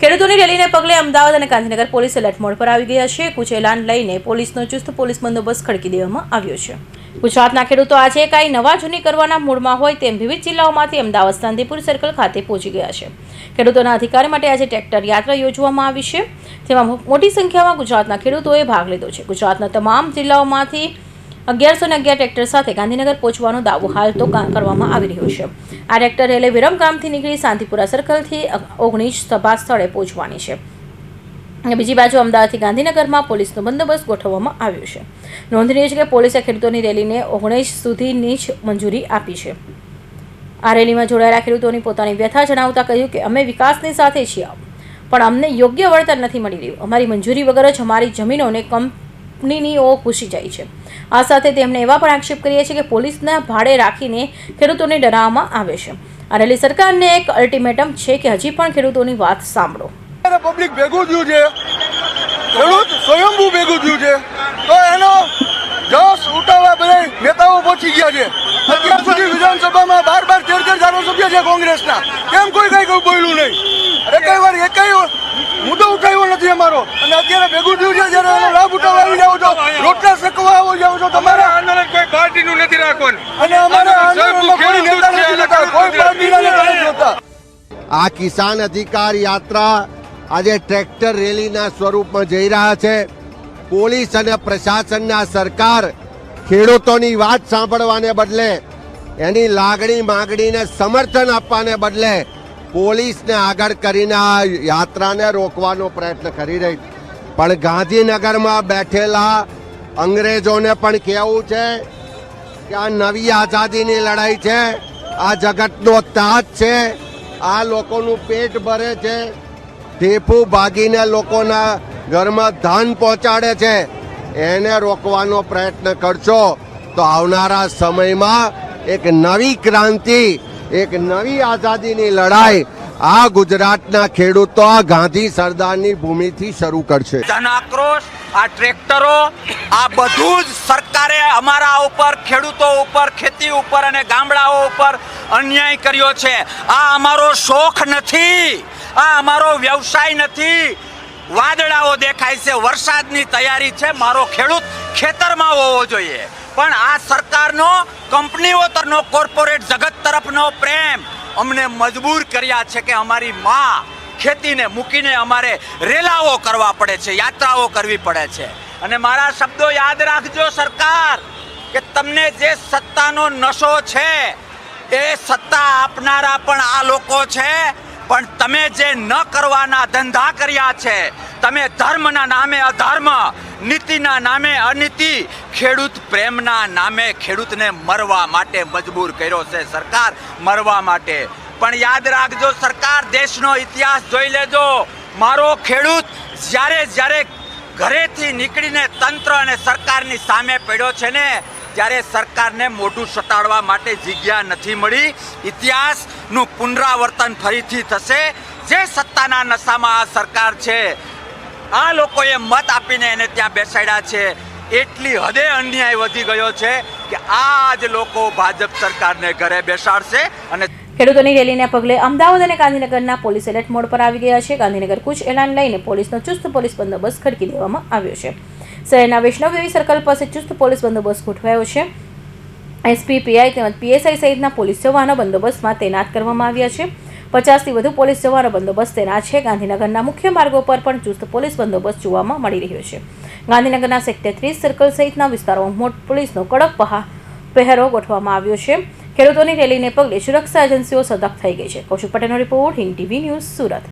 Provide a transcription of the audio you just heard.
ખેડૂતોની રેલીને પગલે અમદાવાદ અને ગાંધીનગર પોલીસ એલર્ટ મોડ પર આવી ગયા છે. કુછ એલાન લઈને પોલીસનો ચુસ્ત પોલીસ બંદોબસ્ત ખડકી દેવામાં આવ્યો છે. ગુજરાતના ખેડૂતો આજે કાંઈ નવા જૂની કરવાના મૂડમાં હોય તેમ વિવિધ જિલ્લાઓમાંથી અમદાવાદ શાંતિપુર સર્કલ ખાતે પહોંચી ગયા છે. ખેડૂતોના અધિકાર માટે આજે ટ્રેક્ટર યાત્રા યોજવામાં આવી છે, જેમાં મોટી સંખ્યામાં ગુજરાતના ખેડૂતોએ ભાગ લીધો છે. ગુજરાતના તમામ જિલ્લાઓમાંથી 1111 ટ્રેક્ટર સાથે ગાંધીનગર પહોંચવાનો દાવો હાલ તો કરવામાં આવી રહ્યો છે. આ ટ્રેક્ટર રેલી વિરમગામથી નીકળી શાંતિપુરા સર્કલથી 19 સભા સ્થળે પહોંચવાની છે. અને બીજી બાજુ અમદાવાદથી ગાંધીનગરમાં પોલીસનો બંદોબસ્ત ગોઠવવામાં આવ્યો છે. નોંધનીય છે કે પોલીસે ખેડૂતોની રેલીને 19 સુધીની જ મંજૂરી આપી છે. આ રેલીમાં જોડાયેલા ખેડૂતોની પોતાની વ્યથા જણાવતા કહ્યું કે અમે વિકાસની સાથે છીએ, પણ અમને યોગ્ય વળતર નથી મળી રહ્યું. અમારી મંજૂરી વગર જ અમારી જમીનોને કંપનીઓ ઘૂસી જાય છે. આ સાથે તેમણે એવા પણ આક્ષેપ કર્યા છે કે પોલીસના ભાડે રાખીને ખેડૂતોને ડરાવવામાં આવે છે. આ રેલી સરકારને એક અલ્ટિમેટમ છે કે હજી પણ ખેડૂતોની વાત સાંભળો. પબ્લિક ભેગું થયું છે, ખેડૂત સ્વયંભૂ ભેગું થયું છે, તો એનો જસ ઉઠાવવા બધા નેતાઓ પહોંચી ગયા છે. અત્યાર સુધી વિધાનસભામાં 12-13 ધારાસભ્ય છે કોંગ્રેસના, કેમ કોઈ કઈ બોલ્યું નહીં? એકેય મુદ્દો ઉઠાવ્યો નથી અમારો, અને અત્યારે ભેગું થયું છે. જ્યારે એનો લાભ ઉઠાવવા આવી જાવ છો, રોટલા શેકવા આવો જાવ છો, તમારે આંદોલન કોઈ પાર્ટીનું નથી રાખવાનું, અને અમારા આંદોલનમાં કોઈ નેતા નથી લેતા, કોઈ પાર્ટીના નેતા નથી હોતા. આ કિસાન અધિકાર યાત્રા આજે ટ્રેક્ટર રેલીના સ્વરૂપમાં જઈ રહ્યા છે. પોલીસ અને પ્રશાસનના સરકાર ખેડૂતોની વાત સાંભળવાને બદલે એની લાગણી માગણીને સમર્થન આપવાને બદલે પોલીસને આગળ કરીને આ યાત્રાને રોકવાનો પ્રયત્ન કરી રહી. પણ ગાંધીનગરમાં બેઠેલા અંગ્રેજોને પણ કહેવું છે કે આ નવી આઝાદીની લડાઈ છે, આ જગતનો તાજ છે, આ લોકોનું પેટ ભરે છે, ઢેફું ભાગીને લોકોના ઘરમાં ધન પહોંચાડે છે. એને રોકવાનો પ્રયત્ન કરશો તો આવનારા સમયમાં એક નવી ક્રાંતિ, એક નવી આઝાદીની લડાઈ આ ગુજરાતના ખેડૂતો આ ગાંધી સરદારની ભૂમિથી શરૂ કરશે. જન આક્રોશ, આ ટ્રેક્ટરો, આ બધું જ સરકારે અમારા ઉપર, ખેડૂતો ઉપર, ખેતી ઉપર અને ગામડાઓ ઉપર અન્યાય કર્યો છે. આ અમારો શોખ નથી, આ અમારો વ્યવસાય નથી. વાદળાઓ દેખાય છે, વરસાદની તૈયારી છે, મારો ખેડૂત ખેતરમાં હોવો જોઈએ. પણ આ સરકારનો કંપનીઓ તરફનો, કોર્પોરેટ જગત તરફનો પ્રેમ અમને મજબૂર કર્યા છે કે અમારી માં ખેતીને મૂકીને અમારે રેલાઓ કરવા પડે છે, યાત્રાઓ કરવી પડે છે. અને મારા શબ્દો યાદ રાખજો સરકાર, કે તમને જે સત્તાનો નશો છે એ સત્તા આપનારા પણ આ લોકો છે, પણ તમે જે ન કરવાના ધંધા કર્યા છે, તમે ધર્મના નામે અધર્મ, નીતિના નામે અનીતિ, ખેડૂત પ્રેમના નામે ખેડૂતને મરવા માટે મજબૂર કર્યો છે સરકાર, મરવા માટે. પણ યાદ રાખજો સરકાર, દેશનો ઇતિહાસ જોઈ લેજો. મારો ખેડૂત જ્યારે ઘરેથી નીકળીને તંત્ર અને સરકારની સામે પડ્યો છે ને, ત્યારે સરકારને મોઢું સટાડવા માટે જગ્યા નથી મળી. ઇતિહાસનું પુનરાવર્તન ફરીથી થશે. જે સત્તાના નશામાં આ સરકાર છે, આ લોકોએ મત આપીને એને ત્યાં બેસાડ્યા છે, એટલી હદે અન્યાય વધી ગયો છે કે આ જ લોકો ભાજપ સરકારને ઘરે બેસાડશે. અને ખેડૂતોની રેલીને પગલે અમદાવાદ અને ગાંધીનગરના પોલીસ એલર્ટ મોડ પર આવી ગયા છે. ગાંધીનગર કુછ એલાન લઈને પોલીસનો ચુસ્ત પોલીસ બંદોબસ્ત ખડકી દેવામાં આવ્યો છે. શહેરના વૈષ્ણવદેવી સર્કલ પાસે ચુસ્ત પોલીસ બંદોબસ્ત ગોઠવાયો છે. એસપી, પીઆઈ તેમજ પીએસઆઈ સહિતના પોલીસ જવાનો બંદોબસ્તમાં તૈનાત કરવામાં આવ્યા છે. 50થી વધુ પોલીસ જવાનો બંદોબસ્ત તૈનાત છે. ગાંધીનગરના મુખ્ય માર્ગો પર પણ ચુસ્ત પોલીસ બંદોબસ્ત જોવામાં મળી રહ્યો છે. ગાંધીનગરના સેક્ટર 30 સર્કલ સહિતના વિસ્તારોમાં પોલીસનો કડક પહેરો ગોઠવવામાં આવ્યો છે. ખેડૂતોની રેલીને પગલે સુરક્ષા એજન્સીઓ સતર્ક થઈ ગઈ છે. કૌશિક પટેલનો report, Hind TV news, Surat.